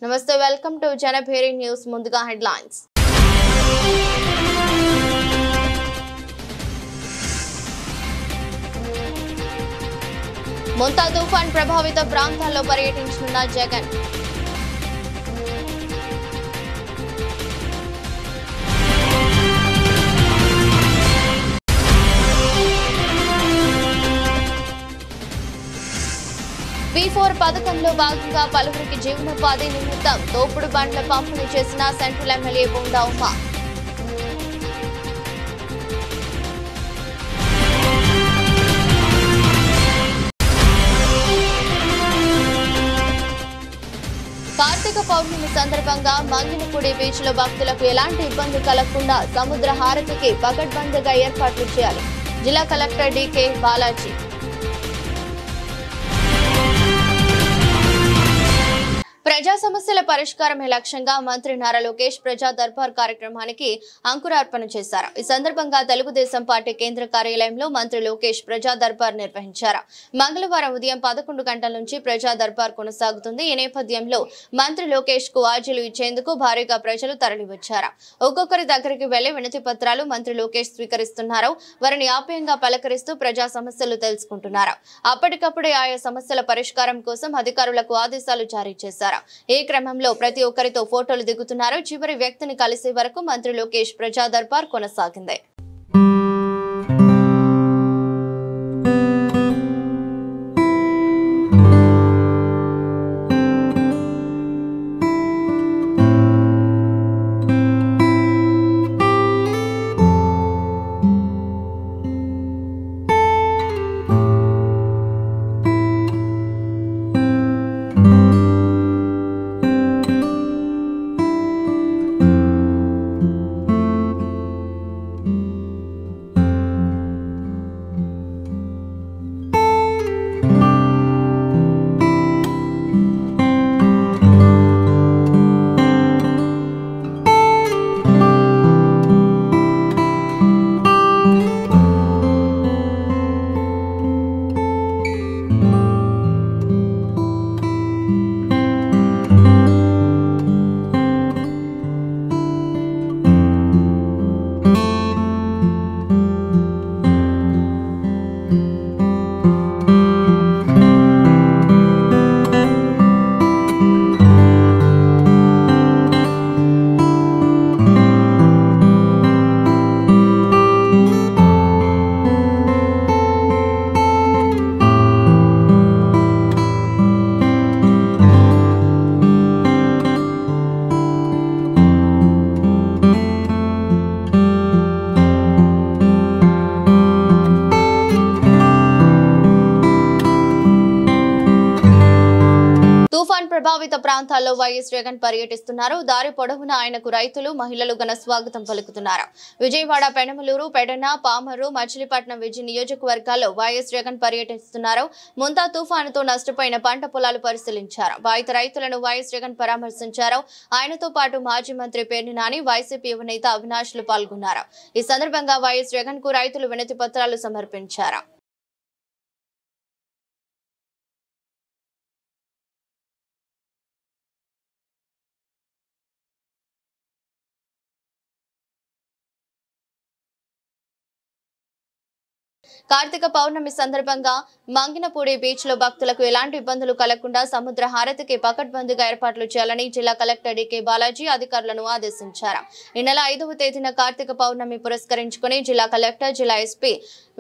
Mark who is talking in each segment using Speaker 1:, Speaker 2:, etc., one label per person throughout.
Speaker 1: నమస్తే welcome to Janabheri news ముందుగా headlines Montha తుఫాన్ ప్రభావిత ప్రాంతాల్లో పర్యటించనున్న జగన్ P4 పథకంలో భాగంగా పలువురికి జీవనోపాధి నిమిత్తం తోపుడు బండ్ల పంపిణీ చేసిన సెంట్రల్ ఎమ్మెల్యే బొండా ఉమా కార్తీక పౌర్ణమి సందర్భంగా మంగినపూడి బీచ్ లో భక్తులకు ఎలాంటి ఇబ్బంది కలగకుండా సముద్ర హారతికి పకడ్బందీగా ఏర్పాట్లు చేయాలి జిల్లా కలెక్టర్ డికే బాలాజీ ప్రజా సమస్యల పరిష్కారమే లక్ష్యంగా మంత్రి నారా లోకేష్ ప్రజా దర్బార్ కార్యక్రమానికి అంకురార్పణ చేశారు. ఈ సందర్భంగా తెలుగుదేశం పార్టీ కేంద్ర కార్యాలయంలో మంత్రి లోకేష్ ప్రజా దర్బార్ నిర్వహించారు. మంగళవారం ఉదయం 11 గంటల నుంచి ప్రజా దర్బార్ కొనసాగుతుంది. ఈ నేపథ్యంలో మంత్రి లోకేష్ కు ఆర్జీలు ఇచ్చేందుకు భారీగా ప్రజలు తరలివచ్చారు. ఒక్కొక్కరి దగ్గరికి వెళ్లి వినతి పత్రాలు మంత్రి లోకేష్ స్వీకరిస్తున్నారు. వారిని ఆప్యాయంగా పలకరిస్తూ ప్రజా సమస్యలు తెలుసుకుంటున్నారు. అప్పటికప్పుడే ఆయా సమస్యల పరిష్కారం కోసం అధికారులకు ఆదేశాలు జారీ చేశారు. ఈ క్రమంలో ప్రతి ఒక్కరితో ఫోటోలు దిగుతున్నారు. చివరి వ్యక్తిని కలిసే వరకు మంత్రి లోకేష్ ప్రజా దర్బార్ కొనసాగింది. తుఫాన్ ప్రభావిత ప్రాంతాల్లో వైఎస్ జగన్ పర్యటిస్తున్నారు. దారి పొడవునా ఆయనకు రైతులు, మహిళలు ఘన స్వాగతం పలుకుతున్నారు. విజయవాడ, పెనమలూరు, పెడన, పామరు, మచిలీపట్నం విజయ నియోజకవర్గాల్లో వైఎస్ జగన్ పర్యటిస్తున్నారు. మొంతా తుఫానుతో నష్టపోయిన పంట పొలాలు పరిశీలించారు. బాధిత రైతులను వైఎస్ జగన్ పరామర్శించారు. ఆయనతో పాటు మాజీ మంత్రి పేర్ని నాని, వైసీపీ యువనేత అవినాష్లు పాల్గొన్నారు. ఈ సందర్భంగా వైఎస్ జగన్ కు రైతులు వినతి పత్రాలు సమర్పించారు. కార్తీక పౌర్ణమి సందర్భంగా మంగినపూడి బీచ్ లో భక్తులకు ఎలాంటి ఇబ్బందులు కలగకుండా సముద్ర హారతికి పకడ్బందీగా ఏర్పాట్లు చేయాలని జిల్లా కలెక్టర్ డికే బాలాజీ అధికారులను ఆదేశించారు. ఈ నెల 5వ తేదీన కార్తీక పౌర్ణమి పురస్కరించుకుని జిల్లా కలెక్టర్, జిల్లా ఎస్పీ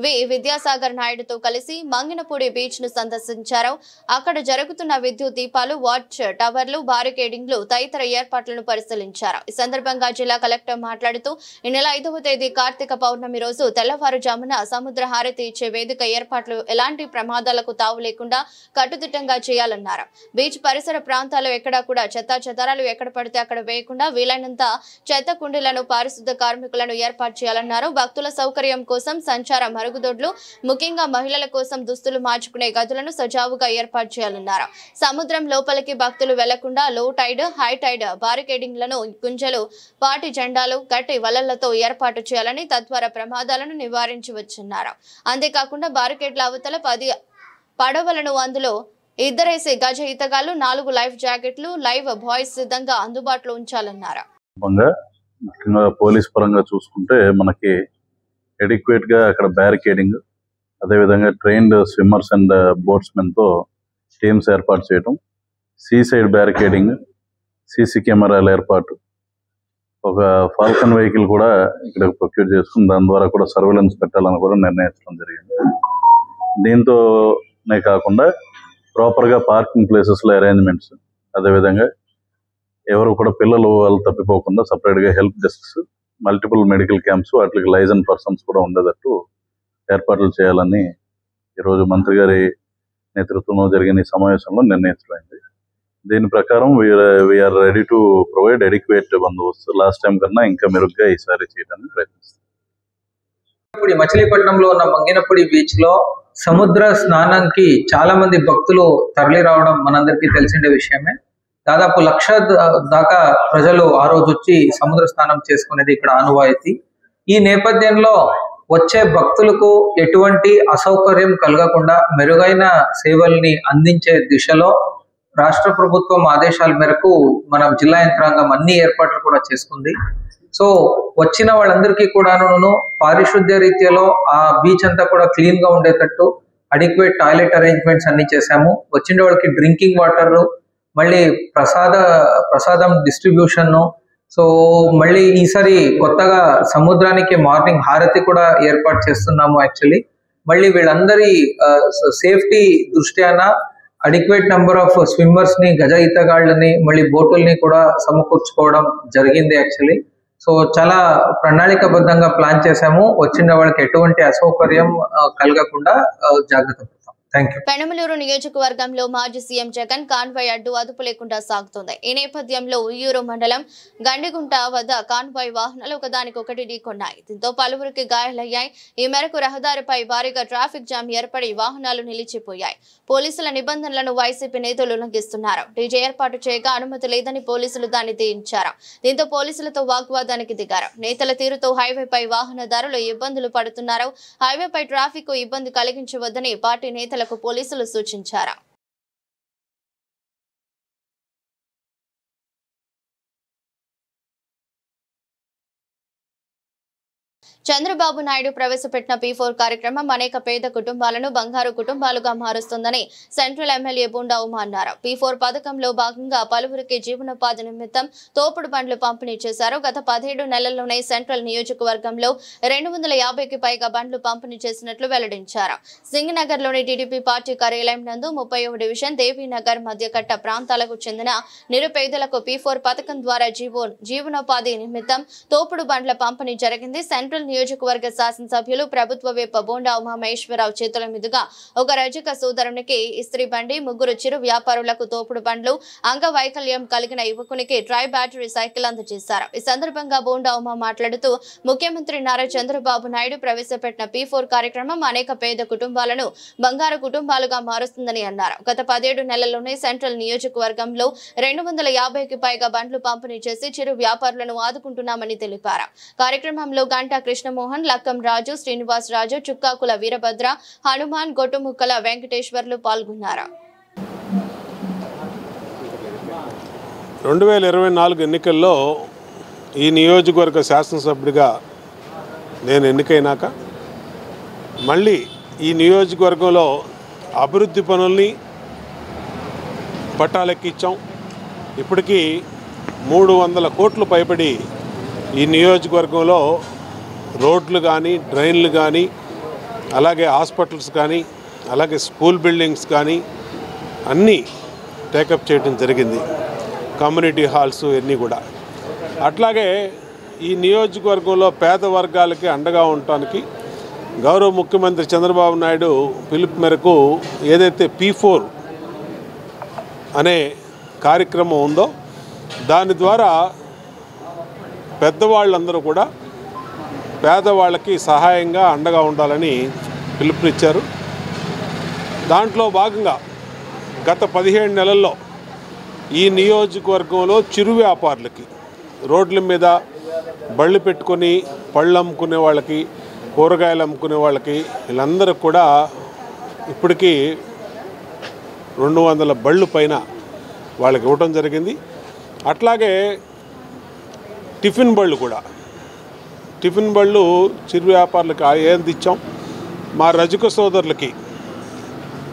Speaker 1: వి విద్యాసాగర్ నాయుడుతో కలిసి మంగినపూడి బీచ్ ను సందర్శించారు. అక్కడ జరుగుతున్న విద్యుత్ దీపాలు, వాచ్ టవర్లు, బారికేడింగ్లు తదితర ఏర్పాట్లను పరిశీలించారు. ఈ సందర్భంగా జిల్లా కలెక్టర్ మాట్లాడుతూ ఈ నెల 5వ తేదీ కార్తీక పౌర్ణమి రోజు తెల్లవారుజామున సముద్ర హారతి ఇచ్చే వేదిక ఏర్పాట్లు ఎలాంటి ప్రమాదాలకు తావు లేకుండా కట్టుదిట్టంగా చేయాలన్నారు. బీచ్ పరిసర ప్రాంతాల్లో ఎక్కడా కూడా చెత్తాచెదారాలు ఎక్కడ పడితే అక్కడ వేయకుండా వీలైనంత చెత్త కుండీలను పారిశుద్ధ కార్మికులను ఏర్పాటు చేయాలన్నారు. భక్తుల సౌకర్యం కోసం సంచార మరుగుదొడ్లు, ముఖ్యంగా మహిళల కోసం దుస్తులు మార్చుకునే గదులను సజావుగా ఏర్పాటు చేయాలన్నారు. సముద్రం లోపలికి భక్తులు వెళ్లకుండా లో టైడ్, హై టైడ్ బారికేడింగ్లను, గుంజలు, పాటి జెండాలు, గట్టి వలలతో ఏర్పాటు చేయాలని తద్వారా ప్రమాదాలను నివారించవచ్చున్నారు. అంతేకాకుండా బారికేడ్ల అవతల 10 పడవలను అందులో ఇద్దరేసే గజ ఈతగాళ్లు 4 లైఫ్ జాకెట్లు లైవ్ బాయ్స్ సిద్ధంగా అందుబాటులో ఉంచాలన్నారు.
Speaker 2: ముఖ్యంగా పోలీస్ పరంగా చూసుకుంటే మనకి ఎడిక్వేట్ గా అక్కడ బ్యారికేడింగ్, అదేవిధంగా ట్రైన్డ్ స్విమ్మర్స్ అండ్ బోట్స్మెన్ తో టీమ్స్ ఏర్పాటు చేయడం, సీ సైడ్ బ్యారికేడింగ్, సీసీ కెమెరాల ఏర్పాటు, ఒక ఫాల్కన్ వెహికల్ కూడా ఇక్కడ ప్రొక్యూర్ చేసుకుని దాని ద్వారా కూడా సర్వేలెన్స్ పెట్టాలని కూడా నిర్ణయించడం జరిగింది. దీంతోనే కాకుండా ప్రాపర్ గా పార్కింగ్ ప్లేసెస్ లో అరేంజ్మెంట్స్, అదేవిధంగా ఎవరు కూడా పిల్లలు వాళ్ళు తప్పిపోకుండా సపరేట్ గా help desks, multiple medical camps, వాటికి లైజన్ పర్సన్స్ కూడా ఉండేటట్టు ఏర్పాట్లు చేయాలని ఈరోజు మంత్రి గారి నేతృత్వంలో జరిగిన ఈ సమావేశంలో నిర్ణయించబడింది. దీని ప్రకారం we are ready to provide adequate బందోబస్తు. లాస్ట్ టైం కన్నా ఇంకా మెరుగ్గా ఈసారి చేయడానికి ప్రయత్నిస్తాం.
Speaker 3: మచిలీపట్నంలో ఉన్న మంగినపూడి బీచ్ లో సముద్ర స్నానానికి చాలా మంది భక్తులు తరలి రావడం మనందరికీ తెలిసిన విషయమే. దాదాపు 1,00,000 దాకా ప్రజలు ఆ రోజు వచ్చి సముద్ర స్నానం చేసుకునేది ఇక్కడ ఆనవాయితీ. ఈ నేపథ్యంలో వచ్చే భక్తులకు ఎటువంటి అసౌకర్యం కలగకుండా మెరుగైన సేవల్ని అందించే దిశలో రాష్ట్ర ప్రభుత్వం ఆదేశాల మేరకు మనం జిల్లా యంత్రాంగం అన్ని ఏర్పాట్లు కూడా చేసుకుంది. సో వచ్చిన వాళ్ళందరికీ కూడాను పారిశుద్ధ్య రీత్యాలో ఆ బీచ్ అంతా కూడా క్లీన్ గా ఉండేటట్టు అడిక్వేట్ టాయిలెట్ అరేంజ్మెంట్స్ అన్ని చేశాము. వచ్చిన వాళ్ళకి డ్రింకింగ్ వాటర్, మళ్ళీ ప్రసాదం డిస్ట్రిబ్యూషన్, సో మళ్ళీ ఈసారి కొత్తగా సముద్రానికి మార్నింగ్ హారతి కూడా ఏర్పాటు చేస్తున్నాము. యాక్చువల్లీ మళ్ళీ వీళ్ళందరి సేఫ్టీ దృష్ట్యాన అడిక్వేట్ నెంబర్ ఆఫ్ స్విమ్మర్స్ ని, గజ ఈతగాళ్ళని, మళ్ళీ బోటుల్ని కూడా సమకూర్చుకోవడం జరిగింది యాక్చువల్లీ. సో చాలా ప్రణాళికబద్ధంగా ప్లాన్ చేశాము. వచ్చిన వాళ్ళకి ఎటువంటి అసౌకర్యం కలగకుండా జాగ్రత్త పడతాం.
Speaker 1: పెనమలూరు నియోజకవర్గంలో మాజీ సీఎం జగన్ కాన్వాయ్ అదుపు లేకుండా సాగుతోంది. ఈ నేపథ్యంలో ఉయ్యూరు మండలం గండిగుంట వద్ద కాన్వాయ్ వాహనాలు ఒకదానికొకటి ఢీకొన్నాయి. దీంతో పలువురికి గాయాలయ్యాయి. ఈ మేరకు రహదారిపై భారీగా ట్రాఫిక్ జామ్ ఏర్పడి వాహనాలు నిలిచిపోయాయి. పోలీసుల నిబంధనలను వైసీపీ నేతలు ఉల్లంఘిస్తున్నారు. డీజే ఏర్పాటు చేయగా అనుమతి లేదని పోలీసులు దాన్ని తీయించారు. దీంతో పోలీసులతో వాగ్వాదానికి దిగారు. నేతల తీరుతో హైవేపై వాహనదారులు ఇబ్బందులు పడుతున్నారు. హైవేపై ట్రాఫిక్ ఇబ్బంది కలిగించవద్దని పార్టీ నేతలు పోలీసులు సూచించారు. చంద్రబాబు నాయుడు ప్రవేశపెట్టిన P4 కార్యక్రమం అనేక పేద కుటుంబాలను బంగారు కుటుంబాలుగా మారుస్తుందని సెంట్రల్ ఎమ్మెల్యే బోండా ఉమా అన్నారు. P4 పథకంలో భాగంగా పలువురికి జీవనోపాధి నిమిత్తం తోపుడు బండ్లు పంపిణీ చేశారు. గత 17 నెలల్లోనే సెంట్రల్ నియోజకవర్గంలో 250కి పైగా బండ్లు పంపిణీ చేసినట్లు వెల్లడించారు. సింగనగర్ లోని టీడీపీ పార్టీ కార్యాలయం నందు 31వ డివిజన్ దేవీనగర్ మధ్యకట్ట ప్రాంతాలకు చెందిన నిరుపేదలకు P4 పథకం ద్వారా జీవనోపాధి నిమిత్తం తోపుడు బండ్ల పంపిణీ జరిగింది. సెంట్రల్ నియోజకవర్గ శాసనసభ్యులు ప్రభుత్వ విప్ బోండా ఉమామహేశ్వరరావు చేతుల మీదుగా ఒక రజక సోదరునికి ఇస్త్రీ బండి, 3 చిరు వ్యాపారులకు తోపుడు బండ్లు, అంగవైకల్యం కలిగిన యువకునికి ట్రై బ్యాటరీ సైకిల్ అందజేశారు. ఈ సందర్భంగా బోండా ఉమా మాట్లాడుతూ ముఖ్యమంత్రి నారా చంద్రబాబు నాయుడు ప్రవేశపెట్టిన P4 కార్యక్రమం అనేక పేద కుటుంబాలను బంగారు కుటుంబాలుగా మారుస్తుందని అన్నారు. గత 17 నెలల్లోనే సెంట్రల్ నియోజకవర్గంలో 250కి పైగా బండ్లు పంపిణీ చేసి చిరు వ్యాపారులను ఆదుకుంటున్నామని తెలిపారు. కార్యక్రమంలో గంటా కృష్ణమోహన్, లక్కం రాజు, శ్రీనివాస్ రాజు, చుక్కాకుల వీరభద్ర, హనుమాన్, గొట్టుముక్కల వెంకటేశ్వర్లు పాల్గొన్నారు.
Speaker 4: 2024 ఎన్నికల్లో ఈ నియోజకవర్గ శాసనసభ్యుడిగా నేను ఎన్నికైనాక మళ్ళీ ఈ నియోజకవర్గంలో అభివృద్ధి పనుల్ని పట్టాలెక్కించాం. ఇప్పటికీ 300 కోట్లు పైబడి ఈ నియోజకవర్గంలో రోడ్లు కానీ, డ్రైన్లు కానీ, అలాగే హాస్పిటల్స్ కానీ, అలాగే స్కూల్ బిల్డింగ్స్ కానీ అన్నీ టేకప్ చేయడం జరిగింది. కమ్యూనిటీ హాల్స్ ఇవన్నీ కూడా. అట్లాగే ఈ నియోజకవర్గంలో పేద వర్గాలకి అండగా ఉండటానికి గౌరవ ముఖ్యమంత్రి చంద్రబాబు నాయుడు పిలుపు మేరకు ఏదైతే P4 అనే కార్యక్రమం ఉందో దాని ద్వారా పెద్దవాళ్ళందరూ కూడా పేదవాళ్ళకి సహాయంగా అండగా ఉండాలని పిలుపునిచ్చారు. దాంట్లో భాగంగా గత 17 నెలల్లో ఈ నియోజకవర్గంలో చిరు వ్యాపారులకి, రోడ్ల మీద బళ్ళు పెట్టుకొని పళ్ళు అమ్ముకునే వాళ్ళకి, కూరగాయలు అమ్ముకునే వాళ్ళకి, వీళ్ళందరూ కూడా ఇప్పటికీ 200 బళ్ళు పైన వాళ్ళకి ఇవ్వటం జరిగింది. అట్లాగే టిఫిన్ బళ్ళు కూడా, టిఫిన్ బళ్ళు చిరు వ్యాపారులకు ఏంది ఇచ్చాం. మా రజక సోదరులకి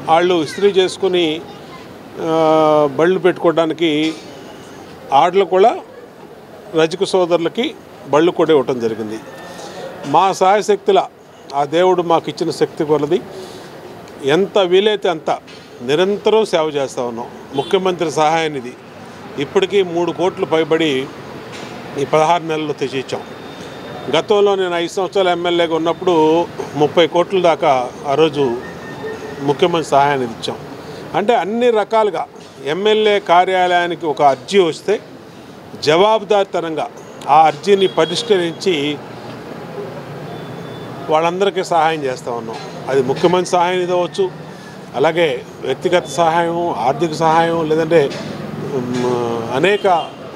Speaker 4: వాళ్ళు ఇస్త్రీ చేసుకుని బళ్ళు పెట్టుకోవడానికి ఆటలు కూడా రజక సోదరులకి బళ్ళు కూడా ఇవ్వటం జరిగింది. మా సహాయశక్తుల ఆ దేవుడు మాకు ఇచ్చిన శక్తి కొలది ఎంత వీలైతే అంత నిరంతరం సేవ చేస్తూ ఉన్నాం. ముఖ్యమంత్రి సహాయ నిధి ఇప్పటికీ 3 కోట్లు పైబడి ఈ 16 నెలల్లో తెచ్చిచ్చాం. గతంలో నేను 5 సంవత్సరాలు ఎమ్మెల్యేగా ఉన్నప్పుడు 30 కోట్ల దాకా ఆ రోజు ముఖ్యమంత్రి సహాయ నిధి ఇచ్చాం. అంటే అన్ని రకాలుగా ఎమ్మెల్యే కార్యాలయానికి ఒక అర్జీ వస్తే జవాబుదారితనంగా ఆ అర్జీని పరిష్కరించి వాళ్ళందరికీ సహాయం చేస్తూ ఉన్నాం. అది ముఖ్యమంత్రి సహాయం నిధి అవ్వచ్చు, అలాగే వ్యక్తిగత సహాయం, ఆర్థిక సహాయం, లేదంటే అనేక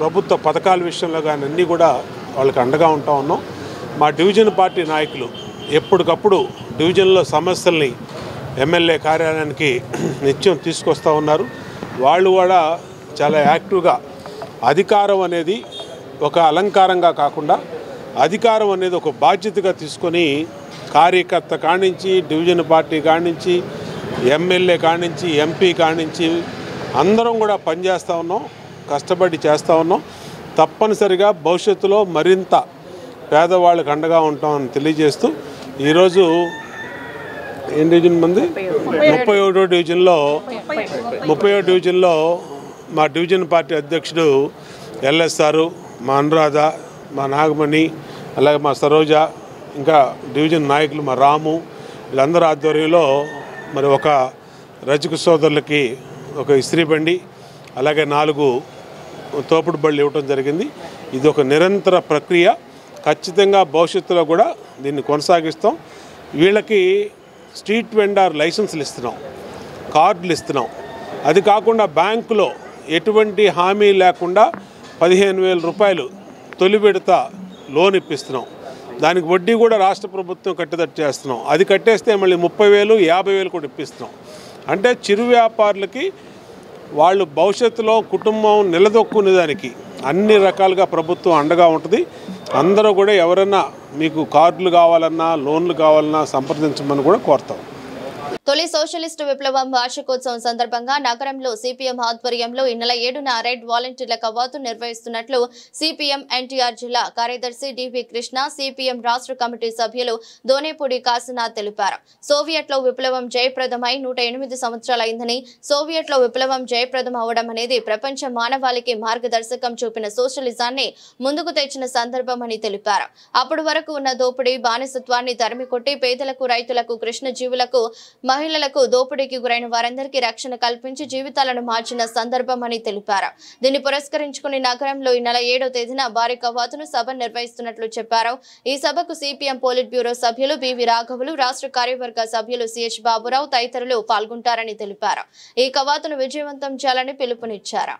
Speaker 4: ప్రభుత్వ పథకాల విషయంలో కానీ అన్నీ కూడా వాళ్ళకి అండగా ఉంటా ఉన్నాం. మా డివిజన్ పార్టీ నాయకులు ఎప్పటికప్పుడు డివిజన్లో సమస్యల్ని ఎమ్మెల్యే కార్యాలయానికి నిత్యం తీసుకొస్తూ ఉన్నారు. వాళ్ళు కూడా చాలా యాక్టివ్గా అధికారం అనేది ఒక అలంకారంగా కాకుండా అధికారం అనేది ఒక బాధ్యతగా తీసుకొని కార్యకర్త కానించి, డివిజన్ పార్టీ కానించి, ఎమ్మెల్యే కానించి, ఎంపీ కానించి అందరం కూడా పనిచేస్తూ ఉన్నాం, కష్టపడి చేస్తూ ఉన్నాం. తప్పనిసరిగా భవిష్యత్తులో మరింత పేదవాళ్ళకి అండగా ఉంటామని తెలియజేస్తూ ఈరోజు ఏం డివిజన్ మంది 31వ డివిజన్లో మా డివిజన్ పార్టీ అధ్యక్షుడు ఎల్ఎస్ఆర్, మా అనురాధ, మా నాగమణి, అలాగే మా సరోజ, ఇంకా డివిజన్ నాయకులు మా రాము, వీళ్ళందరూ ఆధ్వర్యంలో మరి ఒక రజక సోదరులకి ఒక ఇస్త్రీ బండి, అలాగే 4 తోపుడు బళ్ళు ఇవ్వటం జరిగింది. ఇది ఒక నిరంతర ప్రక్రియ. ఖచ్చితంగా భవిష్యత్తులో కూడా దీన్ని కొనసాగిస్తాం. వీళ్ళకి స్ట్రీట్ వెండర్ లైసెన్సులు ఇస్తున్నాం, కార్డులు ఇస్తున్నాం. అది కాకుండా బ్యాంకులో ఎటువంటి హామీ లేకుండా 15,000 రూపాయలు తొలి విడత లోన్ ఇప్పిస్తున్నాం. దానికి వడ్డీ కూడా రాష్ట్ర ప్రభుత్వం కట్టేటట్టు చేస్తున్నాం. అది కట్టేస్తే మళ్ళీ 30,000, 50,000 కూడా ఇప్పిస్తున్నాం. అంటే చిరు వ్యాపారులకి వాళ్ళు భవిష్యత్తులో కుటుంబం నిలదొక్కునే దానికి అన్ని రకాలుగా ప్రభుత్వం అండగా ఉంటుంది. అందరూ కూడా ఎవరైనా మీకు కార్డులు కావాలన్నా, లోన్లు కావాలన్నా సంప్రదించమని కూడా కోరుతాం.
Speaker 1: తొలి సోషలిస్టు విప్లవం వార్షికోత్సవం సందర్భంగా నగరంలో సిపిఎం ఆధ్వర్యంలో ఈ నెల 7న రెడ్ వాలంటీర్ల కవాతు నిర్వహిస్తున్నట్లు సిపిఎం ఎన్టీఆర్ జిల్లా కార్యదర్శి డివి కృష్ణ, సిపిఎం రాష్ట్ర కమిటీ సభ్యులు దోనేపూడి కాశీనాథ్ తెలిపారు. సోవియట్లో విప్లవం జయప్రదమై 108 సంవత్సరాలైందని, సోవియట్లో విప్లవం జయప్రదం అవడం అనేది ప్రపంచ మానవాళికి మార్గదర్శకం చూపిన సోషలిజాన్ని ముందుకు తెచ్చిన సందర్భమని తెలిపారు. అప్పటి వరకు ఉన్న దోపిడీ, బానిసత్వాన్ని తరిమికొట్టి పేదలకు, రైతులకు, కృష్ణజీవులకు, మహిళలకు, దోపిడీకి గురైన వారందరికీ రక్షణ కల్పించి జీవితాలను మార్చిన సందర్భమని తెలిపారు. దీన్ని పురస్కరించుకుని నగరంలో ఈ నెల 7వ తేదీన భారీ కవాతును సభ నిర్వహిస్తున్నట్లు చెప్పారు. ఈ సభకు సిపిఎం పోలిట్ బ్యూరో సభ్యులు బివి రాఘవులు, రాష్ట్ర కార్యవర్గ సభ్యులు సిహెచ్ బాబురావు తదితరులు పాల్గొంటారని తెలిపారు. ఈ కవాతును విజయవంతం చేయాలని పిలుపునిచ్చారు.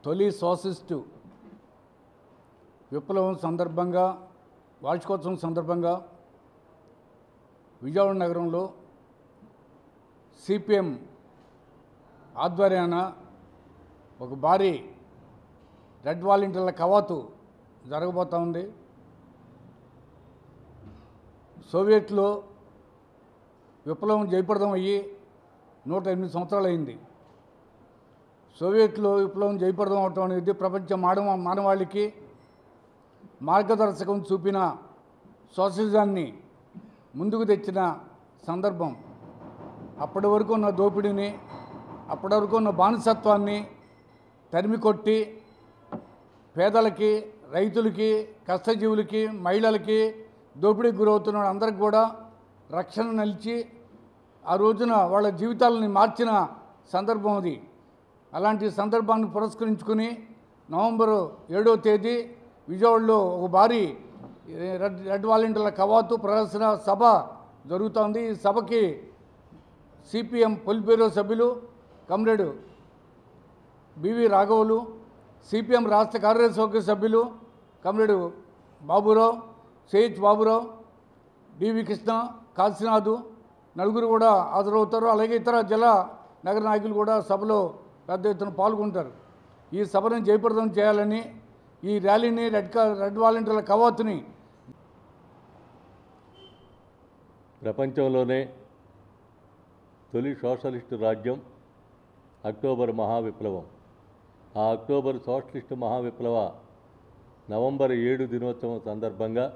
Speaker 5: తొలి సోషలిస్టు విప్లవం సందర్భంగా, వార్షికోత్సవం సందర్భంగా విజయవాడ నగరంలో సిపిఎం ఆధ్వర్యాన ఒక భారీ రెడ్ వాలంటీర్ల కవాతు జరగబోతూ ఉంది. సోవియట్లో విప్లవం జయప్రదం అయ్యి 108 సంవత్సరాలు అయింది. సోవియట్లో విప్లవం జయప్రదం అవటం అనేది ప్రపంచ మానవాళికి మార్గదర్శకం చూపిన సోషలిజాన్ని ముందుకు తెచ్చిన సందర్భం. అప్పటి వరకు ఉన్న దోపిడీని, అప్పటి వరకు ఉన్న బానిసత్వాన్ని తరిమికొట్టి పేదలకి, రైతులకి, కష్టజీవులకి, మహిళలకి, దోపిడీకి గురవుతున్న అందరికి కూడా రక్షణ నిలిచి ఆ రోజున వాళ్ళ జీవితాలని మార్చిన సందర్భం అది. అలాంటి సందర్భాన్ని పురస్కరించుకుని నవంబర్ 7వ తేదీ విజయవాడలో ఒక భారీ రెడ్ వాలంటీర్ల కవాతు ప్రదర్శన సభ జరుగుతోంది. ఈ సభకి సిపిఎం పొలిట్ బ్యూరో సభ్యులు కమ్రేడ్ బివి రాఘవులు, సిపిఎం రాష్ట్ర కార్యవర్గ సభ్యులు కమ్రేడ్ బాబురావు, సిహెచ్ బాబురావు, డివి కృష్ణ, కాశీనాథ్ నలుగురు కూడా హాజరవుతారు. అలాగే ఇతర జిల్లా నగర నాయకులు కూడా సభలో పెద్ద ఎత్తున పాల్గొంటారు. ఈ సభను జయప్రదం చేయాలని ఈ ర్యాలీని రెడ్ వాలంటీర్ల కవాతుని
Speaker 6: ప్రపంచంలోనే తొలి సోషలిస్టు రాజ్యం అక్టోబర్ మహావిప్లవం. ఆ అక్టోబర్ సోషలిస్టు మహావిప్లవ నవంబర్ 7 దినోత్సవం సందర్భంగా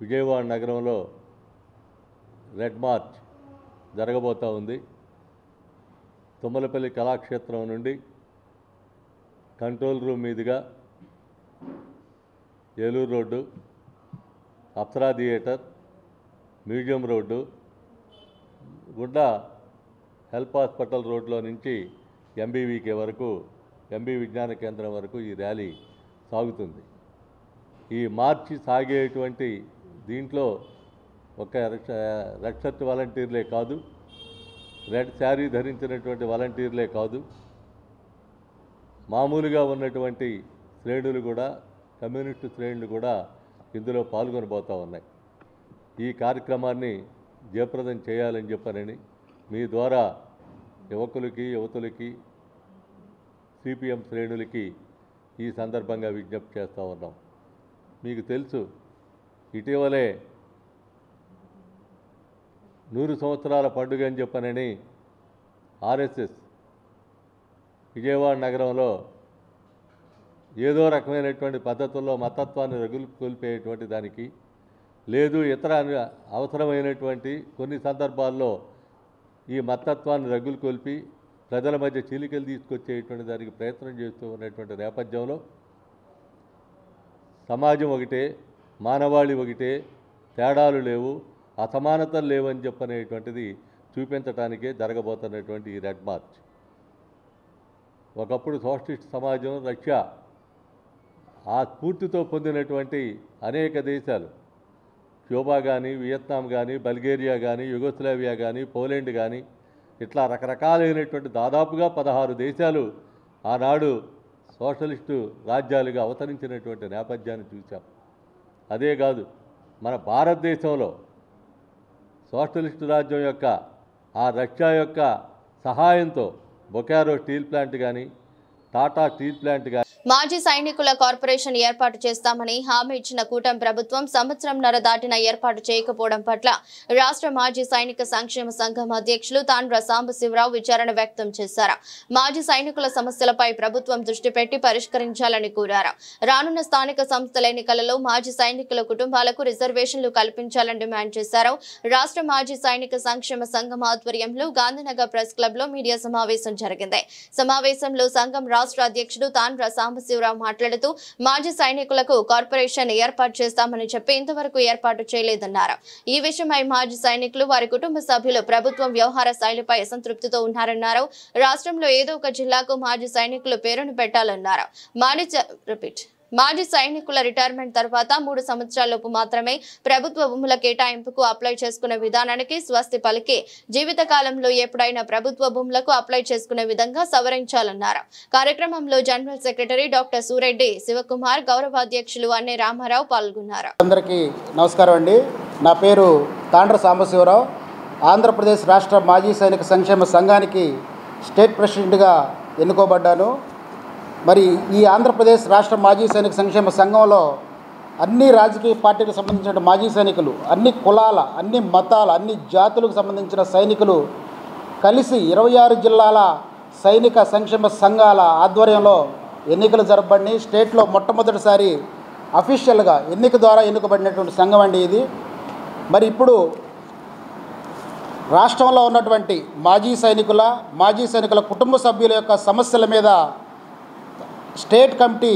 Speaker 6: విజయవాడ నగరంలో రెడ్ మార్చ్ జరగబోతూ ఉంది. తుమ్మలపల్లి కళాక్షేత్రం నుండి కంట్రోల్ రూమ్ మీదుగా Eluru road, Apsara theatre, museum road గుండా హెల్ప్ హాస్పిటల్ రోడ్లో నుంచి ఎంబీవీకే వరకు, ఎంబీ విజ్ఞాన కేంద్రం వరకు ఈ ర్యాలీ సాగుతుంది. ఈ మార్చి సాగేటువంటి దీంట్లో ఒక రక్షత్ వాలంటీర్లే కాదు, రెడ్ శారీ ధరించినటువంటి వాలంటీర్లే కాదు, మామూలుగా ఉన్నటువంటి శ్రేణులు కూడా, కమ్యూనిస్టు శ్రేణులు కూడా ఇందులో పాల్గొనబోతూ ఉన్నాయి. ఈ కార్యక్రమాన్ని జయప్రదం చేయాలని చెప్పనని మీ ద్వారా యువకులకి, యువతులకి, సిపిఎం శ్రేణులకి ఈ సందర్భంగా విజ్ఞప్తి చేస్తూ ఉన్నాం. మీకు తెలుసు, ఇటీవలే 100 సంవత్సరాల పండుగ అని చెప్పనని ఆర్ఎస్ఎస్ విజయవాడ నగరంలో ఏదో రకమైనటువంటి పద్ధతుల్లో మతత్వాన్ని రగులుకొల్పేటువంటి దానికి, లేదు ఇతర అవసరమైనటువంటి కొన్ని సందర్భాల్లో ఈ మతత్వాన్ని రగులుకొల్పి ప్రజల మధ్య చీలికలు తీసుకొచ్చేటువంటి దానికి ప్రయత్నం చేస్తూ ఉన్నటువంటి నేపథ్యంలో సమాజం ఒకటే, మానవాళి ఒకటే, తేడాలు లేవు, అసమానతలు లేవని చెప్పనేటువంటిది చూపించడానికే జరగబోతున్నటువంటి ఈ రెడ్ మార్చ్. ఒకప్పుడు సోషలిస్ట్ సమాజం, రష్యా ఆ స్ఫూర్తితో పొందినటువంటి అనేక దేశాలు, క్యూబా కానీ, వియత్నాం కానీ, బల్గేరియా కానీ, యుగోస్లావియా కానీ, పోలాండ్ కానీ, ఇట్లా రకరకాలైనటువంటి దాదాపుగా 16 దేశాలు ఆనాడు సోషలిస్టు రాజ్యాలుగా అవతరించినటువంటి నేపథ్యాన్ని చూసాం. అదే కాదు, మన భారతదేశంలో సోషలిస్టు రాజ్యం యొక్క ఆ రష్యా యొక్క సహాయంతో బొకారో స్టీల్ ప్లాంట్ కానీ, టాటా స్టీల్ ప్లాంట్ కానీ,
Speaker 1: మాజీ సైనికుల కార్పొరేషన్ ఏర్పాటు చేస్తామని హామీ ఇచ్చిన కూటమి ప్రభుత్వం సంవత్సరంన్నర దాటిన ఏర్పాటు చేయకపోవడం పట్ల రాష్ట్ర మాజీ సైనిక సంక్షేమ సంఘం అధ్యక్షులు తాండ్ర సాంబశివరావు విచారణ వ్యక్తం చేశారు. మాజీ సైనికుల సమస్యలపై ప్రభుత్వం దృష్టి పెట్టి పరిష్కరించాలని కోరారు. రానున్న స్థానిక సంస్థల ఎన్నికలలో మాజీ సైనికుల కుటుంబాలకు రిజర్వేషన్లు కల్పించాలని డిమాండ్ చేశారు. రాష్ట్ర మాజీ సైనిక సంక్షేమ సంఘం ఆధ్వర్యంలో గాంధీనగర్ ప్రెస్ క్లబ్ లో మీడియా సమావేశం జరిగింది. సమావేశంలో సంఘం రాష్ట్ర అధ్యక్షుడు తాండ్ర సాంబశివరావు మాట్లాడుతూ మాజీ సైనికులకు కార్పొరేషన్ ఏర్పాటు చేస్తామని చెప్పి ఇంతవరకు ఏర్పాటు చేయలేదన్నారు. ఈ విషయమై మాజీ సైనికులు, వారి కుటుంబ సభ్యులు ప్రభుత్వం వ్యవహార శైలిపై అసంతృప్తితో ఉన్నారన్నారు. రాష్ట్రంలో ఏదో ఒక జిల్లాకు మాజీ సైనికులు పేరును పెట్టాలన్నారు. మాజీ సైనికుల రిటైర్మెంట్ తర్వాత 3 సంవత్సరాలలోపు మాత్రమే ప్రభుత్వ భూముల కేటాయింపుకు అప్లై చేసుకునే విధానానికి స్వస్తి పలికి జీవితకాలంలో ఎప్పుడైనా ప్రభుత్వ భూములకు అప్లై చేసుకునే విధంగా సవరించాలన్నారు. కార్యక్రమంలో general secretary doctor Sureddy Shivakumar, గౌరవ అధ్యక్షులు అన్నే రామారావు పాల్గొన్నారు.
Speaker 7: అందరికీ నమస్కారం అండి. నా పేరు తాండ్ర సాంబశివరావు. ఆంధ్రప్రదేశ్ రాష్ట్ర మాజీ సైనిక సంక్షేమ సంఘానికి స్టేట్ ప్రెసిడెంట్గా ఎన్నుకోబడ్డాను. మరి ఈ ఆంధ్రప్రదేశ్ రాష్ట్ర మాజీ సైనిక సంక్షేమ సంఘంలో అన్ని రాజకీయ పార్టీలకు సంబంధించిన మాజీ సైనికులు, అన్ని కులాల, అన్ని మతాల, అన్ని జాతులకు సంబంధించిన సైనికులు కలిసి 26 జిల్లాల సైనిక సంక్షేమ సంఘాల ఆధ్వర్యంలో ఎన్నికలు జరపబడి స్టేట్లో మొట్టమొదటిసారి అఫీషియల్గా ఎన్నిక ద్వారా ఎన్నుకబడినటువంటి సంఘం అండి ఇది. మరి ఇప్పుడు రాష్ట్రంలో ఉన్నటువంటి మాజీ సైనికుల కుటుంబ సభ్యుల యొక్క సమస్యల మీద స్టేట్ కమిటీ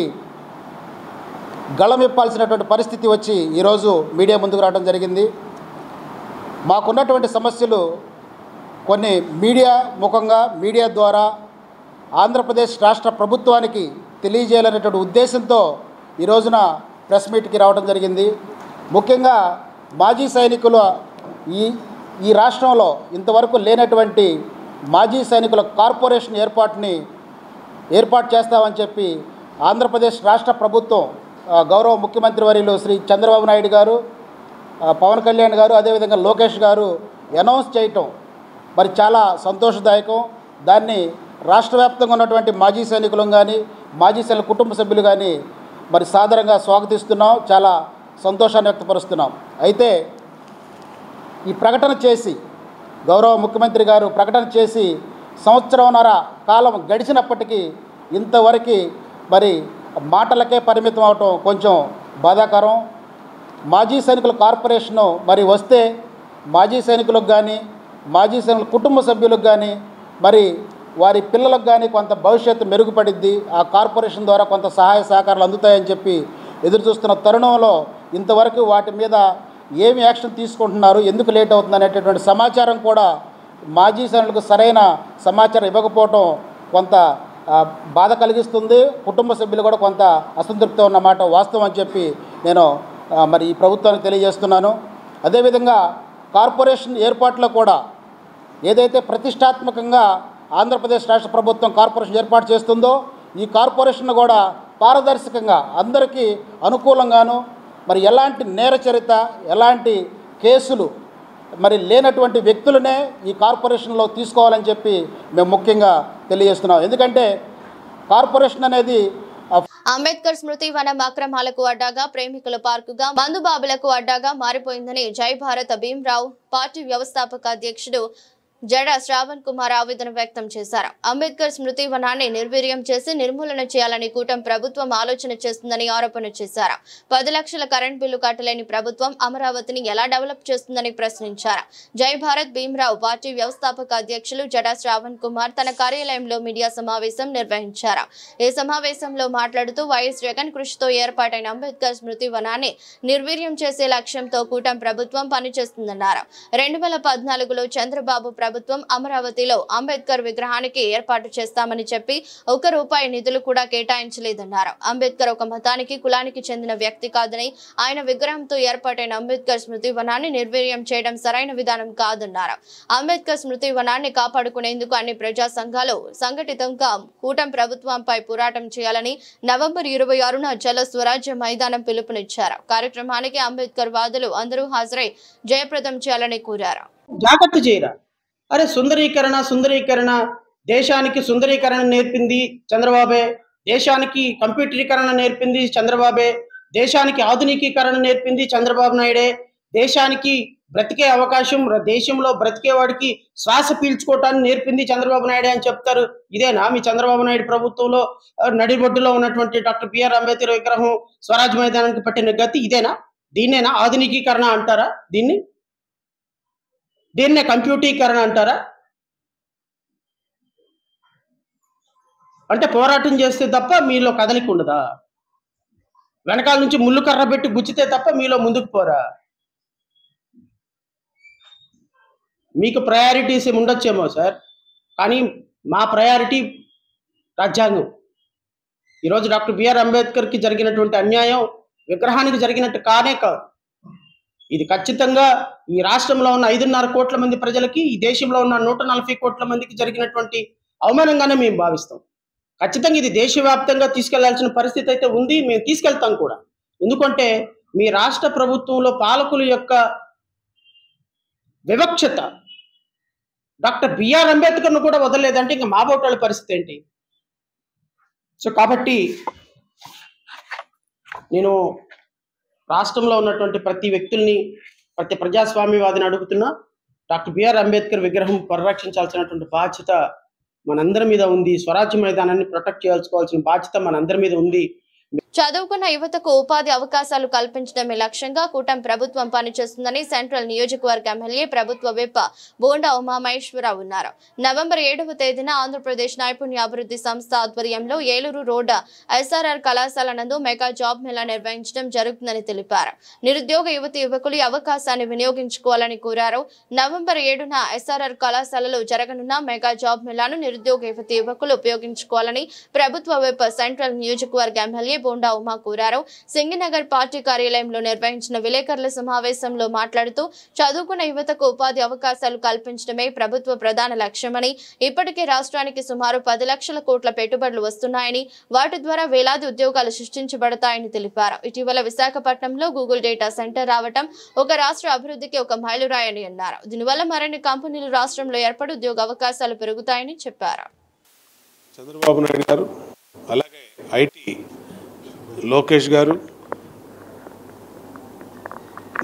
Speaker 7: గళమిప్పాల్సినటువంటి పరిస్థితి వచ్చి ఈరోజు మీడియా ముందుకు రావడం జరిగింది. మాకున్నటువంటి సమస్యలు కొన్ని మీడియా ద్వారా ఆంధ్రప్రదేశ్ రాష్ట్ర ప్రభుత్వానికి తెలియజేయాలనేటువంటి ఉద్దేశంతో ఈ రోజున ప్రెస్ మీట్కి రావడం జరిగింది. ముఖ్యంగా మాజీ సైనికులు ఈ రాష్ట్రంలో ఇంతవరకు లేనటువంటి మాజీ సైనికుల కార్పొరేషన్ ఏర్పాటు చేస్తామని చెప్పి ఆంధ్రప్రదేశ్ రాష్ట్ర ప్రభుత్వం, గౌరవ ముఖ్యమంత్రి వర్యులు శ్రీ చంద్రబాబు నాయుడు గారు, పవన్ కళ్యాణ్ గారు, అదేవిధంగా లోకేష్ గారు అనౌన్స్ చేయటం మరి చాలా సంతోషదాయకం. దాన్ని రాష్ట్ర వ్యాప్తంగా ఉన్నటువంటి మాజీ సైనికులు కానీ మాజీ సైనికుల కుటుంబ సభ్యులు కానీ మరి సాదరంగా స్వాగతిస్తున్నాం, చాలా సంతోషాన్ని వ్యక్తపరుస్తున్నాం. అయితే ఈ ప్రకటన చేసి గౌరవ ముఖ్యమంత్రి గారు ప్రకటన చేసి సంవత్సరంన్నర కాలం గడిచినప్పటికీ ఇంతవరకు మరి మాటలకే పరిమితం అవటం కొంచెం బాధాకరం. మాజీ సైనికుల కార్పొరేషను మరి వస్తే మాజీ సైనికులకు కానీ మాజీ సైనికుల కుటుంబ సభ్యులకు కానీ మరి వారి పిల్లలకు కానీ కొంత భవిష్యత్తు మెరుగుపడిద్ది, ఆ కార్పొరేషన్ ద్వారా కొంత సహాయ సహకారాలు అందుతాయని చెప్పి ఎదురు చూస్తున్న తరుణంలో ఇంతవరకు వాటి మీద ఏమి యాక్షన్ తీసుకుంటున్నారు, ఎందుకు లేట్ అవుతుంది అనేటటువంటి సమాచారం కూడా మాజీ సైనికులకు సరైన సమాచారం ఇవ్వకపోవటం కొంత బాధ కలిగిస్తుంది. కుటుంబ సభ్యులు కూడా కొంత అసంతృప్తి ఉన్నమాట వాస్తవం అని చెప్పి నేను మరి ఈ ప్రభుత్వానికి తెలియజేస్తున్నాను. అదేవిధంగా కార్పొరేషన్ ఏర్పాట్లో కూడా ఏదైతే ప్రతిష్టాత్మకంగా ఆంధ్రప్రదేశ్ రాష్ట్ర ప్రభుత్వం కార్పొరేషన్ ఏర్పాటు చేస్తుందో ఈ కార్పొరేషన్ కూడా పారదర్శకంగా అందరికీ అనుకూలంగాను మరి ఎలాంటి నేర చరిత్ర ఎలాంటి కేసులు మరి లేనటువంటి వ్యక్తులనే ఈ కార్పొరేషన్లో తీసుకోవాలని చెప్పి మేము ముఖ్యంగా తెలియజేస్తున్నాం. ఎందుకంటే కార్పొరేషన్ అనేది
Speaker 1: అంబేద్కర్ స్మృతి వనం అక్రమాలకు అడ్డాగా, ప్రేమికుల పార్కుగా, మందుబాబులకు అడ్డాగా మారిపోయిందని జై భారత్ భీమ్రావ్ పార్టీ వ్యవస్థాపక అధ్యక్షుడు జడ శ్రావణ్ కుమార్ ఆవేదన వ్యక్తం చేశారు. అంబేద్కర్ స్మృతి వనాన్ని నిర్వీర్యం చేసి నిర్మూలన చేయాలని కూటమి ప్రభుత్వం ఆలోచన చేస్తుందని ఆరోపణ చేశారు. 10 లక్షల కరెంట్ బిల్లు కట్టలేని ప్రభుత్వం అమరావతిని ఎలా డెవలప్ చేస్తుందని ప్రశ్నించారు. జై భారత్ భీమ్రావ్ పార్టీ వ్యవస్థాపక అధ్యక్షులు జడ శ్రావణ్ కుమార్ తన కార్యాలయంలో మీడియా సమావేశం నిర్వహించారు. ఈ సమావేశంలో మాట్లాడుతూ వైఎస్ జగన్ కృషితో ఏర్పాటైన అంబేద్కర్ స్మృతి వనాన్ని నిర్వీర్యం చేసే లక్ష్యంతో కూటమి ప్రభుత్వం పనిచేస్తుందన్నారు. 2014లో చంద్రబాబు ప్రభుత్వం అమరావతిలో అంబేద్కర్ విగ్రహానికి ఏర్పాటు చేస్తామని చెప్పి ₹1 నిధులు కూడా కేటాయించలేదన్నారు. అంబేద్కర్ ఒక మతానికి కులానికి చెందిన వ్యక్తి కాదని ఆయన విగ్రహంతో ఏర్పాటైన అంబేద్కర్ స్మృతి వనాన్ని నిర్వీర్యం చేయడం సరైన విధానం కాదన్నారు. అంబేద్కర్ స్మృతి వనాన్ని కాపాడుకునేందుకు అన్ని ప్రజా సంఘాలు సంఘటితంగా కూటమి ప్రభుత్వంపై పోరాటం చేయాలని నవంబర్ 26న జల స్వరాజ్య మైదానం పిలుపునిచ్చారు. కార్యక్రమానికి అంబేద్కర్ వాదులు అందరూ హాజరై జయప్రదం చేయాలని కోరారు.
Speaker 8: జాగ్రత్త చేయరా, అరే సుందరీకరణ దేశానికి సుందరీకరణ నేర్పింది చంద్రబాబే, దేశానికి కంప్యూటరీకరణ నేర్పింది చంద్రబాబే, దేశానికి ఆధునికీకరణ నేర్పింది చంద్రబాబు నాయుడే, దేశానికి బ్రతికే అవకాశం దేశంలో బ్రతికేవాడికి శ్వాస పీల్చుకోవటాన్ని నేర్పింది చంద్రబాబు నాయుడే అని చెప్తారు. ఇదేనా మీ చంద్రబాబు నాయుడు ప్రభుత్వంలో నడిబొడ్డులో ఉన్నటువంటి డాక్టర్ బిఆర్ అంబేద్కర్ విగ్రహం స్వరాజ్ మైదానానికి పట్టిన గతి ఇదేనా? దీన్నేనా ఆధునికీకరణ అంటారా? దీన్నే కంప్యూటరీకరణ అంటారా? అంటే పోరాటం చేస్తే తప్ప మీలో కదలిక ఉండదా? వెనకాల నుంచి ముళ్ళు కర్ర పెట్టి గుచ్చితే తప్ప మీలో ముందుకు పోరా? మీకు ప్రయారిటీస్ ఉండొచ్చేమో సార్, కానీ మా ప్రయారిటీ రాజ్యాంగం. ఈరోజు డాక్టర్ బిఆర్ అంబేద్కర్కి జరిగినటువంటి అన్యాయం విగ్రహానికి జరిగినట్టు కానే కాదు. ఇది ఖచ్చితంగా ఈ రాష్ట్రంలో ఉన్న 5.5 కోట్ల మంది ప్రజలకి, ఈ దేశంలో ఉన్న 140 కోట్ల మందికి జరిగినటువంటి అవమానంగానే మేము భావిస్తాం. ఖచ్చితంగా ఇది దేశవ్యాప్తంగా తీసుకెళ్లాల్సిన పరిస్థితి అయితే ఉంది, మేము తీసుకెళ్తాం కూడా. ఎందుకంటే మీ రాష్ట్ర ప్రభుత్వంలో పాలకుల యొక్క వివక్షత డాక్టర్ బిఆర్ అంబేద్కర్ను కూడా వదలలేదంటే ఇంకా మా బోటాల పరిస్థితి ఏంటి? సో కాబట్టి నేను రాష్ట్రంలో ఉన్నటువంటి ప్రతి వ్యక్తుల్ని, ప్రతి ప్రజాస్వామ్యవాదిని అడుగుతున్నా, డాక్టర్ బిఆర్ అంబేద్కర్ విగ్రహం పరిరక్షించాల్సినటువంటి బాధ్యత మనందరి మీద ఉంది. స్వరాజ్య మైదానాన్ని ప్రొటెక్ట్ చేయాల్సుకోవాల్సిన బాధ్యత మనందరి మీద ఉంది.
Speaker 1: చదువుకున్న యువతకు ఉపాధి అవకాశాలు కల్పించడమే లక్ష్యంగా కూటమి ప్రభుత్వం పనిచేస్తుందని సెంట్రల్ నియోజకవర్గ ఎమ్మెల్యే ప్రభుత్వ విప్ బోండా ఉమామహేశ్వరరావు అన్నారు. నవంబర్ 7వ తేదీన ఆంధ్రప్రదేశ్ నైపుణ్యాభివృద్ధి సంస్థ ఆధ్వర్యంలో ఏలూరు రోడ్ ఎస్ఆర్ఆర్ కళాశాల నందు మెగా జాబ్ మేళా నిర్వహించడం జరుగుతుందని తెలిపారు. నిరుద్యోగ యువతి యువకులు అవకాశాన్ని వినియోగించుకోవాలని కోరారు. నవంబర్ 7న ఎస్ఆర్ఆర్ కళాశాలలో జరగనున్న మెగా జాబ్ మేళాను నిరుద్యోగ యువతి యువకులు ఉపయోగించుకోవాలని ప్రభుత్వ విప్ సెంట్రల్ నియోజకవర్గ ఎమ్మెల్యే బోండా కొండా ఉమా కోరారు. సింగినగర్ పార్టీ కార్యాలయంలో నిర్వహించిన విలేకరుల సమావేశంలో మాట్లాడుతూ చదువుకున్న యువతకు ఉపాధి అవకాశాలు కల్పించడమే ప్రభుత్వ ప్రధాన లక్ష్యమని, ఇప్పటికే రాష్ట్రానికి సుమారు 10 లక్షల కోట్ల పెట్టుబడులు వస్తున్నాయని, వాటి ద్వారా వేలాది ఉద్యోగాలు సృష్టించబడతాయని తెలిపారు. ఇటీవల విశాఖపట్నంలో గూగుల్ డేటా సెంటర్ రావటం ఒక రాష్ట్ర అభివృద్ధికి ఒక మైలురాయని అన్నారు. దీనివల్ల మరిన్ని కంపెనీలు రాష్ట్రంలో ఏర్పడి ఉద్యోగ అవకాశాలు పెరుగుతాయని చెప్పారు.
Speaker 4: చంద్రబాబు నాయుడు గారు, అలాగే ఐటీ లోకేష్ గారు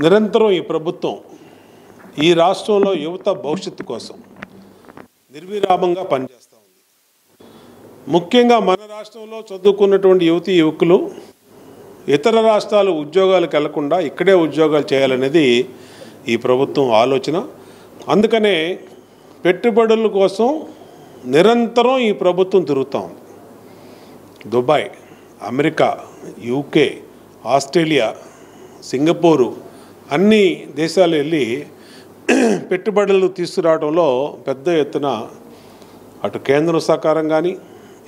Speaker 4: నిరంతరం ఈ ప్రభుత్వం ఈ రాష్ట్రంలో యువత భవిష్యత్తు కోసం నిర్విరామంగా పనిచేస్తూ ఉంది. ముఖ్యంగా మన రాష్ట్రంలో చదువుకున్నటువంటి యువతీ యువకులు ఇతర రాష్ట్రాలు ఉద్యోగాలకు వెళ్లకుండా ఇక్కడే ఉద్యోగాలు చేయాలనేది ఈ ప్రభుత్వం ఆలోచన. అందుకనే పెట్టుబడుల కోసం నిరంతరం ఈ ప్రభుత్వం తిరుగుతూ ఉంది. Dubai, America, UK, Australia, Singapore అన్ని దేశాలు వెళ్ళి పెట్టుబడులు తీసుకురావడంలో పెద్ద ఎత్తున అటు కేంద్ర సహకారం కానీ,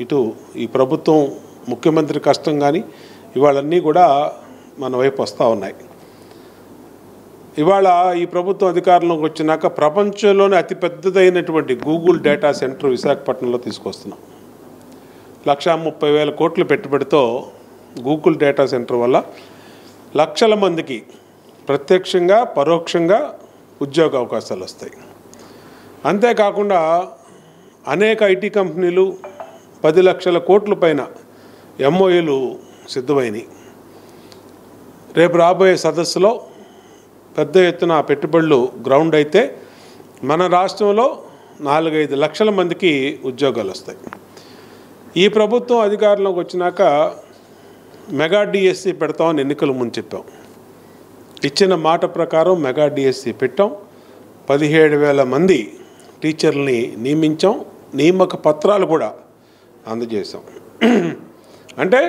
Speaker 4: ఇటు ఈ ప్రభుత్వం ముఖ్యమంత్రి కష్టం కానీ ఇవాళన్నీ కూడా మన వైపు వస్తూ ఉన్నాయి. ఇవాళ ఈ ప్రభుత్వం అధికారంలోకి వచ్చినాక ప్రపంచంలోనే అతిపెద్దదైనటువంటి గూగుల్ డేటా సెంటర్ విశాఖపట్నంలో తీసుకొస్తున్నాం. 1,30,000 కోట్ల పెట్టుబడితో గూగుల్ డేటా సెంటర్ వల్ల లక్షల మందికి ప్రత్యక్షంగా పరోక్షంగా ఉద్యోగ అవకాశాలు వస్తాయి. అంతేకాకుండా అనేక ఐటీ కంపెనీలు 10 లక్షల కోట్ల పైన ఎంఓఏలు సిద్ధమైనవి. రేపు రాబోయే సదస్సులో పెద్ద ఎత్తున పెట్టుబడులు గ్రౌండ్ అయితే మన రాష్ట్రంలో 4-5 లక్షల మందికి ఉద్యోగాలు వస్తాయి. ఈ ప్రభుత్వం అధికారంలోకి వచ్చినాక మెగా డిఎస్సి పెడతామని ఎన్నికల ముందు చెప్పాం. ఇచ్చిన మాట ప్రకారం మెగా డిఎస్సి పెట్టాం. 17,000 మంది టీచర్లని నియమించాం. నియామక పత్రాలు కూడా అందజేశాం. అంటే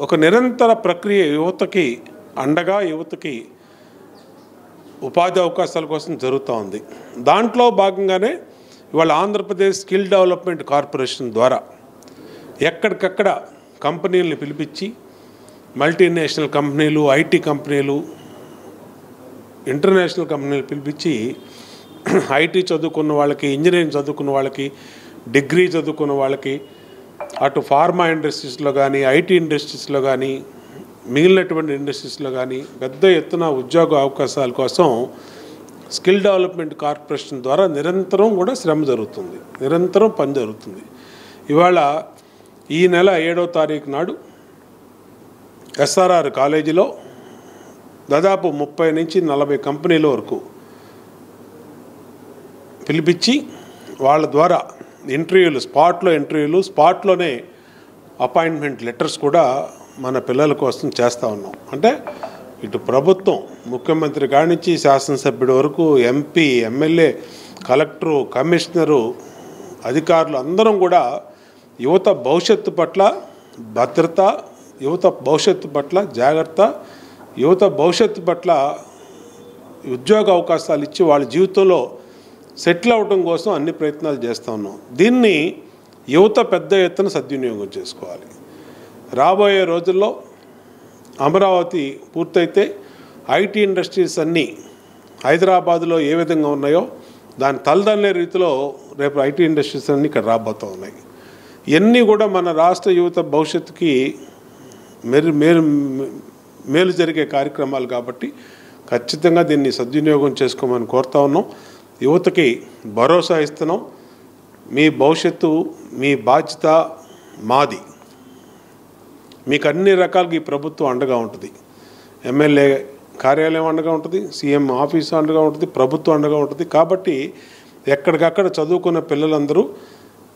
Speaker 4: ఒక నిరంతర ప్రక్రియ యువతకి అండగా, యువతకి ఉపాధి అవకాశాల కోసం జరుగుతూ ఉంది. దాంట్లో భాగంగానే ఇవాళ ఆంధ్రప్రదేశ్ స్కిల్ డెవలప్మెంట్ కార్పొరేషన్ ద్వారా ఎక్కడికక్కడ కంపెనీలను పిలిపించి మల్టీనేషనల్ కంపెనీలు, ఐటీ కంపెనీలు, ఇంటర్నేషనల్ కంపెనీలు పిలిపించి ఐటీ చదువుకున్న వాళ్ళకి, ఇంజనీరింగ్ చదువుకున్న వాళ్ళకి, డిగ్రీ చదువుకున్న వాళ్ళకి, అటు ఫార్మా ఇండస్ట్రీస్లో కానీ, ఐటీ ఇండస్ట్రీస్లో కానీ, మిగిలినటువంటి ఇండస్ట్రీస్లో కానీ పెద్ద ఎత్తున ఉద్యోగ అవకాశాల కోసం స్కిల్ డెవలప్మెంట్ కార్పొరేషన్ ద్వారా నిరంతరం కూడా శ్రమ జరుగుతుంది, నిరంతరం పని జరుగుతుంది. ఇవాళ ఈ నెల 7వ తారీఖు నాడు ఎస్ఆర్ఆర్ కాలేజీలో దాదాపు 30 నుంచి 40 కంపెనీల వరకు పిలిపించి వాళ్ళ ద్వారా ఇంటర్వ్యూలు, స్పాట్లోనే అపాయింట్మెంట్ లెటర్స్ కూడా మన పిల్లల కోసం చేస్తూ ఉన్నాం. అంటే ఇటు ప్రభుత్వం, ముఖ్యమంత్రి కాడి నుంచి శాసనసభ్యుడి వరకు, ఎంపీ, ఎమ్మెల్యే, కలెక్టరు, కమిషనరు, అధికారులు అందరం కూడా యువత భవిష్యత్తు పట్ల భద్రత, యువత భవిష్యత్తు పట్ల జాగ్రత్త, యువత భవిష్యత్తు పట్ల ఉద్యోగ అవకాశాలు ఇచ్చి వాళ్ళ జీవితంలో సెటిల్ అవడం కోసం అన్ని ప్రయత్నాలు చేస్తూ ఉన్నాం. దీన్ని యువత పెద్ద ఎత్తున సద్వినియోగం చేసుకోవాలి. రాబోయే రోజుల్లో అమరావతి పూర్తయితే ఐటీ ఇండస్ట్రీస్ అన్నీ హైదరాబాదులో ఏ విధంగా ఉన్నాయో దాని తలదన్నే రీతిలో రేపు ఐటీ ఇండస్ట్రీస్ అన్నీ ఇక్కడ రాబోతూ ఉన్నాయి. ఇవన్నీ కూడా మన రాష్ట్ర యువత భవిష్యత్తుకి మేలు జరిగే కార్యక్రమాలు కాబట్టి ఖచ్చితంగా దీన్ని సద్వినియోగం చేసుకోమని కోరుతా ఉన్నాం. యువతకి భరోసా ఇస్తున్నాం. మీ భవిష్యత్తు, మీ బాధ్యత మాది. మీకు అన్ని రకాలుగా ఈ ప్రభుత్వం అండగా ఉంటుంది. ఎమ్మెల్యే కార్యాలయం అండగా ఉంటుంది, సీఎం ఆఫీసు అండగా ఉంటుంది, ప్రభుత్వం అండగా ఉంటుంది. కాబట్టి ఎక్కడికక్కడ చదువుకున్న పిల్లలందరూ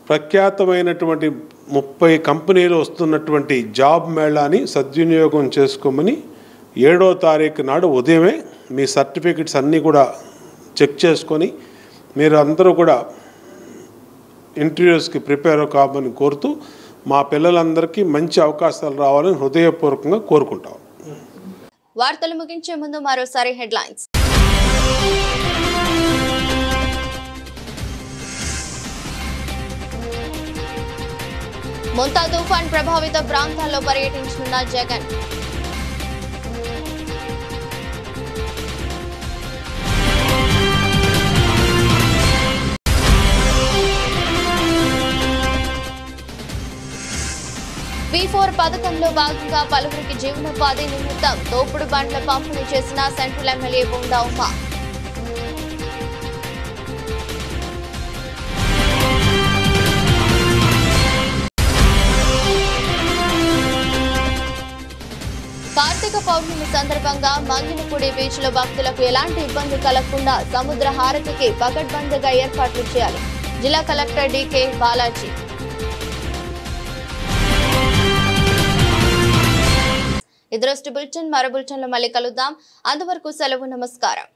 Speaker 4: ప్రఖ్యాతమైనటువంటి 30 కంపెనీలు వస్తున్నటువంటి జాబ్ మేళాని సద్వినియోగం చేసుకోమని 7వ తారీఖు నాడు ఉదయమే మీ సర్టిఫికెట్స్ అన్నీ కూడా చెక్ చేసుకొని మీరు అందరూ కూడా ఇంటర్వ్యూస్కి ప్రిపేర్ కావని కోరుతూ మా పిల్లలందరికీ మంచి అవకాశాలు రావాలని హృదయపూర్వకంగా కోరుకుంటాం.
Speaker 1: వార్తలు ముగించే ముందు మరోసారి హెడ్లైన్స్. ముంతా తుఫాన్ ప్రభావిత ప్రాంతాల్లో పర్యటించనున్న జగన్. V4 పథకంలో భాగంగా పలువురికి జీవనోపాధి నిమిత్తం తోపుడు బండ్ల పంపిణీ చేసిన సెంట్రల్ ఎమ్మెల్యే బొండా ఉమా. కార్తీక పౌర్ణమి సందర్భంగా మంగినపూడి బీచ్ లో భక్తులకు ఎలాంటి ఇబ్బంది కలగకుండా సముద్ర హారతికి పకడ్బందీగా ఏర్పాట్లు చేయాలి. జిల్లా కలెక్టర్ డికే బాలాజీ. ఇదరొస్టి బులెటిన్ మరో బులెటిన్లో మళ్ళీ కలుద్దాం. అంతవరకు సెలవు. నమస్కారం.